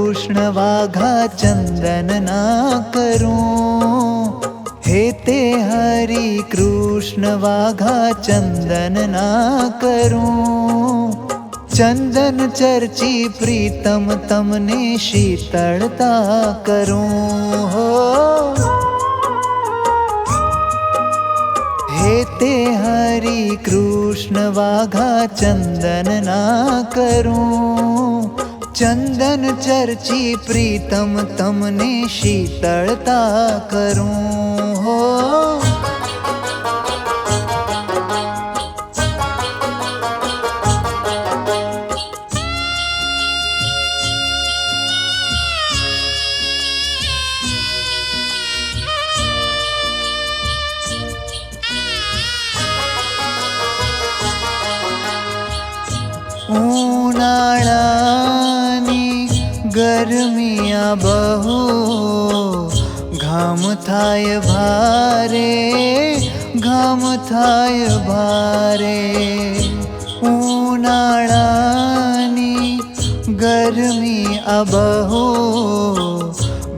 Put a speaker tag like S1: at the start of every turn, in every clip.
S1: कृष्ण वाघा चंदन ना करूं। हे ते हरि कृष्ण वाघा चंदन ना करूं। चंदन चर्ची प्रीतम तमने शीतलता करूं हो। हे ते हरि कृष्ण वाघा चंदन ना करूं। चंदन चर्ची प्रीतम तमने शीतलता करूं हो। उनाळानी गरमिया बहु घाम थाय भारे, घाम थाय भारे। उनाळानी गरमी बहु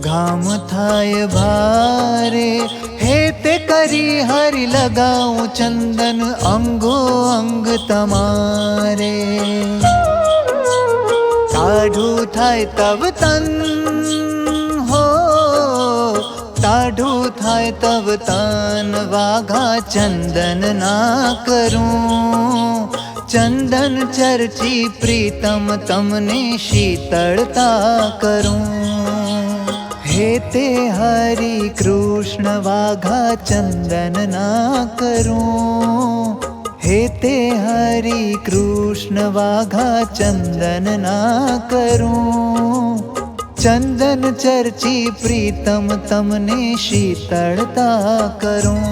S1: घाम थाय भारे। हे ते करी हरि लगाऊं चंदन अंगो अंग तमारे। टाढू थाय तब तन हो, टाढू थाय तब तन वाघा चंदन ना करूं। चंदन चर्ची प्रीतम तमने शीतलता करूं। हे ते हरि कृष्ण वाघा चंदन ना करूं। हे ते हरि कृष्ण वाघा चंदन ना करूं। चंदन चर्ची प्रीतम तमने शीतलता करूं।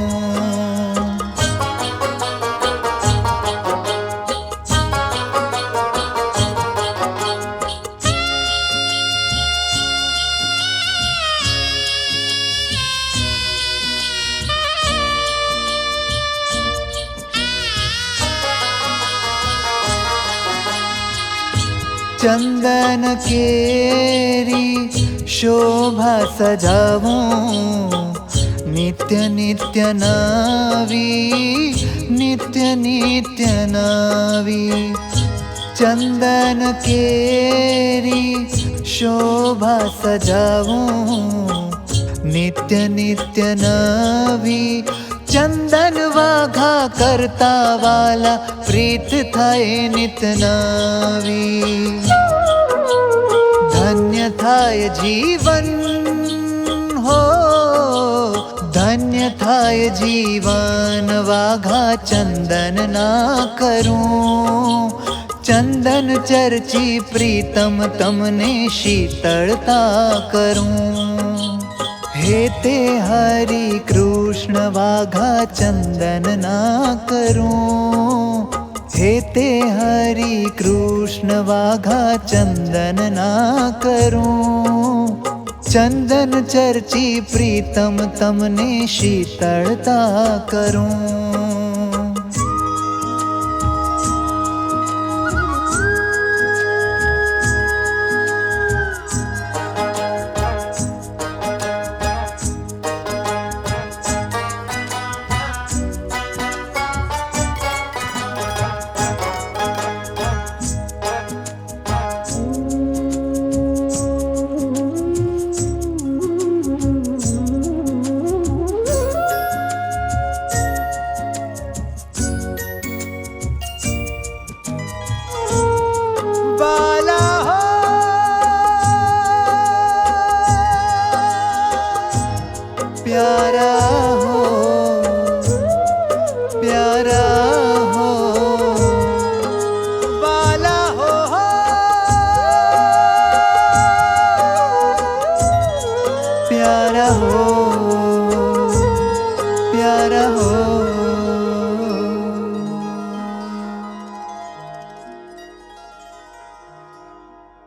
S1: चंदन केरी शोभा सजाऊं। नित्य नित्य नवी, नित्य नित्य नवी। चंदन केरी शोभा सजाऊं। नित्य नित्य नवी। चंदन वाघा करता वाला प्रीत थाय नित नवी। धन्य थाय जीवन हो, धन्य थाय जीवन वाघा चंदन ना करूं। चंदन चर्ची प्रीतम तमने शीतलता करूं। हे ते हरि कृष्ण वाघा चंदन ना करूं। हे ते हरि कृष्ण वाघा चंदन ना करूं। चंदन चर्ची प्रीतम तमने शीतलता करूं। प्यारा हो, प्यारा हो, वाला हो, प्यारा हो।